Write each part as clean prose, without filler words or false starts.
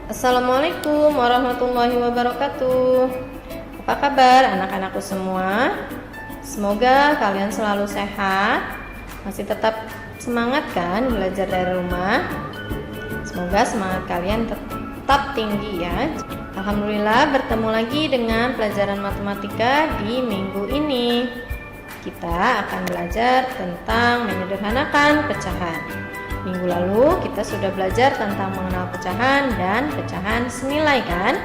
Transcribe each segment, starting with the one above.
Assalamualaikum warahmatullahi wabarakatuh. Apa kabar anak-anakku semua? Semoga kalian selalu sehat, masih tetap semangat kan belajar dari rumah. Semoga semangat kalian tetap tinggi ya. Alhamdulillah bertemu lagi dengan pelajaran matematika di minggu ini. Kita akan belajar tentang menyederhanakan pecahan. Minggu lalu kita sudah belajar tentang mengenal pecahan dan pecahan senilai kan?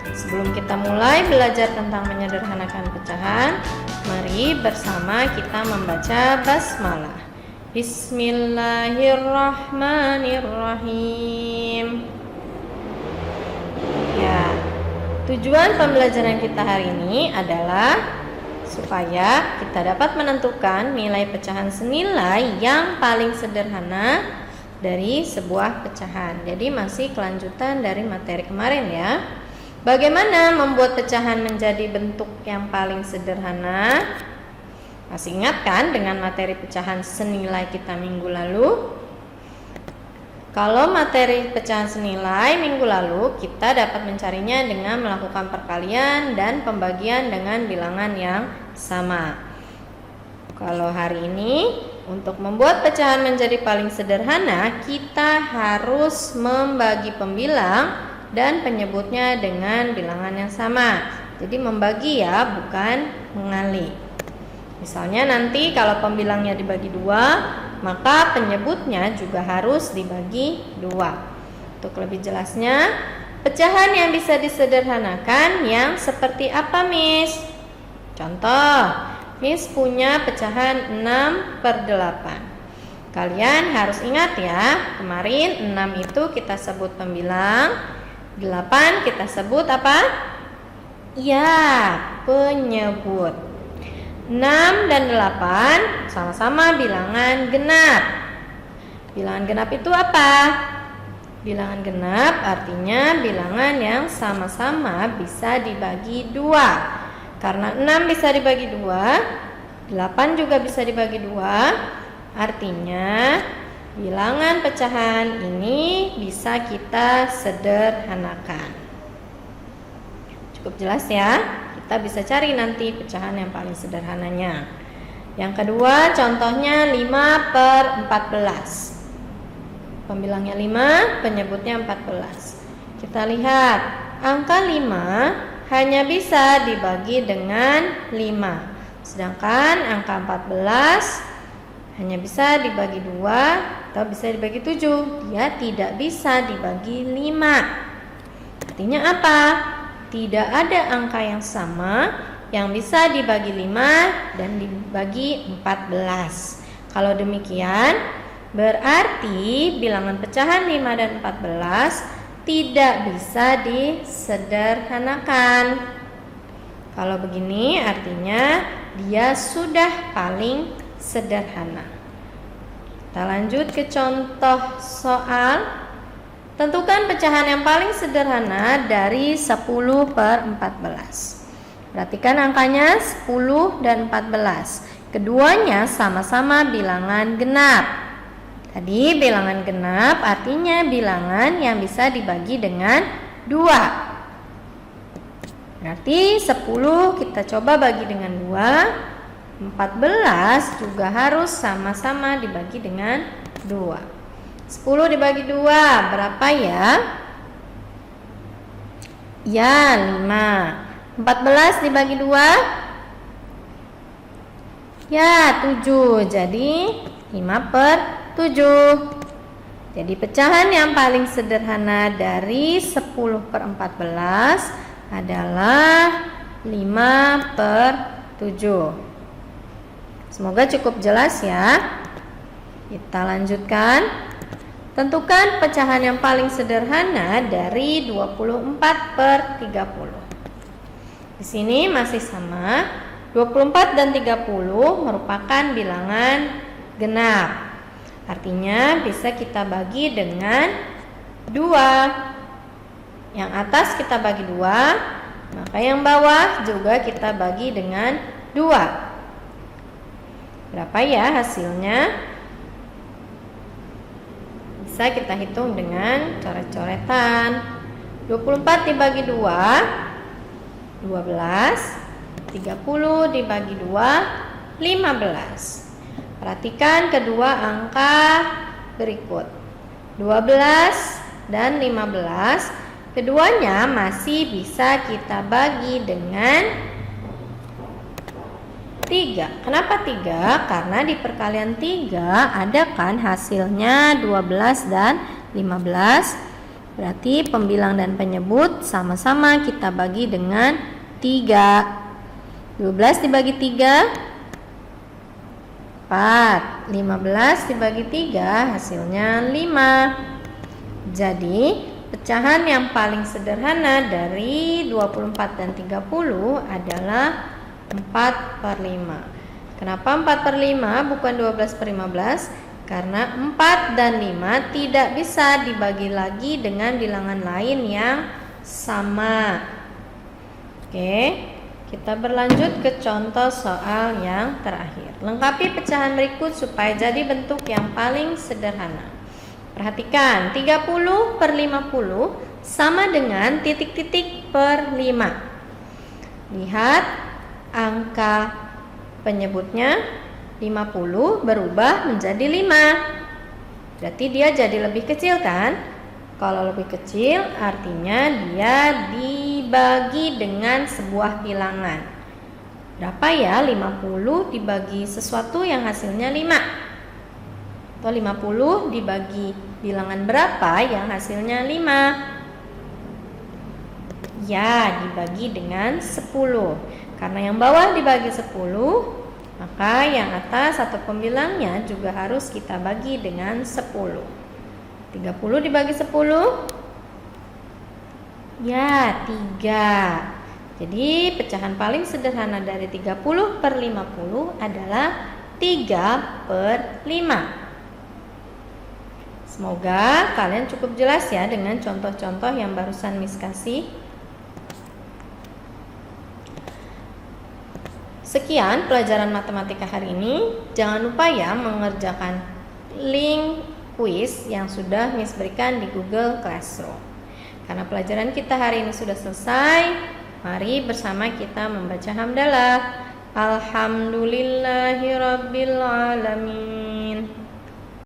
Sebelum kita mulai belajar tentang menyederhanakan pecahan, mari bersama kita membaca basmalah. Bismillahirrahmanirrahim. Ya, tujuan pembelajaran kita hari ini adalah supaya kita dapat menentukan nilai pecahan senilai yang paling sederhana dari sebuah pecahan. Jadi masih kelanjutan dari materi kemarin ya. Bagaimana membuat pecahan menjadi bentuk yang paling sederhana? Masih ingat kan dengan materi pecahan senilai kita minggu lalu? Kalau materi pecahan senilai minggu lalu, kita dapat mencarinya dengan melakukan perkalian dan pembagian dengan bilangan yang sama. Kalau hari ini, untuk membuat pecahan menjadi paling sederhana, kita harus membagi pembilang dan penyebutnya dengan bilangan yang sama. Jadi membagi ya, bukan mengali. Misalnya nanti kalau pembilangnya dibagi 2, maka penyebutnya juga harus dibagi 2. Untuk lebih jelasnya, pecahan yang bisa disederhanakan yang seperti apa, Miss? Contoh, Miss punya pecahan 6/8. Kalian harus ingat ya, kemarin 6 itu kita sebut pembilang, 8 kita sebut apa? Ya, penyebut. 6 dan 8 sama-sama bilangan genap. Bilangan genap itu apa? Bilangan genap artinya bilangan yang sama-sama bisa dibagi 2. Karena 6 bisa dibagi 2, 8 juga bisa dibagi 2, artinya bilangan pecahan ini bisa kita sederhanakan. Cukup jelas ya? Kita bisa cari nanti pecahan yang paling sederhananya. Yang kedua contohnya 5/14. Pembilangnya 5, penyebutnya 14. Kita lihat angka 5 hanya bisa dibagi dengan 5. Sedangkan angka 14 hanya bisa dibagi 2 atau bisa dibagi 7. Dia tidak bisa dibagi 5. Artinya apa? Tidak ada angka yang sama yang bisa dibagi 5 dan dibagi 14. Kalau demikian, berarti bilangan pecahan 5 dan 14 tidak bisa disederhanakan. Kalau begini artinya dia sudah paling sederhana. Kita lanjut ke contoh soal. Tentukan pecahan yang paling sederhana dari 10/14. Perhatikan angkanya 10 dan 14. Keduanya sama-sama bilangan genap. Tadi bilangan genap artinya bilangan yang bisa dibagi dengan 2. Berarti 10 kita coba bagi dengan 2. 14 juga harus sama-sama dibagi dengan 2. 10 dibagi 2 berapa ya? Ya, 5. 14 dibagi 2? Ya, 7. Jadi 5/7. Jadi pecahan yang paling sederhana dari 10/14 adalah 5/7. Semoga cukup jelas ya. Kita lanjutkan. Tentukan pecahan yang paling sederhana dari 24/30. Di sini masih sama. 24 dan 30 merupakan bilangan genap. Artinya bisa kita bagi dengan 2. Yang atas kita bagi 2, maka yang bawah juga kita bagi dengan 2. Berapa ya hasilnya? Bisa kita hitung dengan coret-coretan. 24 dibagi 2, 12. 30 dibagi 2, 15. Perhatikan kedua angka berikut, 12 dan 15. Keduanya masih bisa kita bagi dengan 3. Kenapa 3? Karena di perkalian 3 ada kan hasilnya 12 dan 15. Berarti pembilang dan penyebut sama-sama kita bagi dengan 3. 12 dibagi 3, 4. 15 dibagi 3 hasilnya 5. Jadi pecahan yang paling sederhana dari 24 dan 30 adalah 4/5. Kenapa 4/5 bukan 12/15? Karena 4 dan 5 tidak bisa dibagi lagi dengan bilangan lain yang sama. Oke, kita berlanjut ke contoh soal yang terakhir. Lengkapi pecahan berikut supaya jadi bentuk yang paling sederhana. Perhatikan, 30/50 sama dengan titik-titik per 5. Lihat angka penyebutnya 50 berubah menjadi 5. Berarti dia jadi lebih kecil kan? Kalau lebih kecil artinya dia dibagi dengan sebuah bilangan. Berapa ya 50 dibagi sesuatu yang hasilnya 5? Atau 50 dibagi bilangan berapa yang hasilnya 5? Ya, dibagi dengan 10. Karena yang bawah dibagi 10, maka yang atas atau pembilangnya juga harus kita bagi dengan 10. 30 dibagi 10? Ya, 3. Jadi pecahan paling sederhana dari 30/50 adalah 3/5. Semoga kalian cukup jelas ya dengan contoh-contoh yang barusan Miss kasih. Sekian pelajaran matematika hari ini. Jangan lupa ya mengerjakan link kuis yang sudah Miss berikan di Google Classroom. Karena pelajaran kita hari ini sudah selesai, mari bersama kita membaca hamdalah. Alhamdulillahirabbil alamin.